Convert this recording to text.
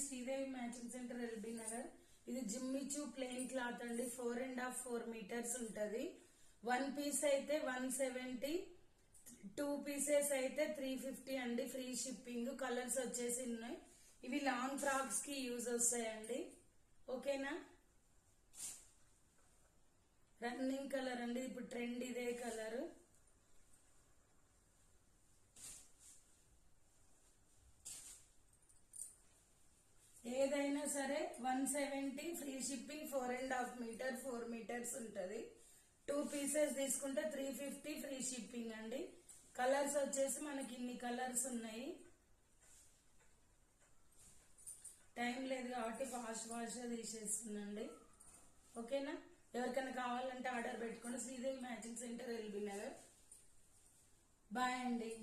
Sridevi matching centre LB Nagar. ఇది Jimmy Choo plain cloth అండి. 4.5 4 metres ఉంటది. 1 పీస్ అయితే 170, 2 పీసెస్ అయితే 350 అండి. Free shipping. కలర్స్ వచ్చేసి ఉన్నాయి. ఇవి లాంగ్ ఫ్రాక్స్ కి యూజ్ వస్తాయండి. ఓకేనా. రన్నింగ్ కలర్ అండి. ఇప్పుడు ట్రెండ్ ఇదే కలర్. ఏదైనా సరే 170 ఫ్రీ షిప్పింగ్. 4.5 మీటర్ 4 మీటర్స్ ఉంటది. 2 పీసెస్ తీసుకుంటే 350 ఫ్రీ షిప్పింగ్ అండి. కలర్స్ వచ్చేసి మనకి ఇన్ని కలర్స్ ఉన్నాయి. టైం లేదు కాబట్టి ఫాస్ట్ గా తీసేస్తుందండి. ఓకేనా. ఎవరికైనా కావాలంటే ఆర్డర్ పెట్టుకోండి. Sridevi matching centre LB Nagar. Bye అండి.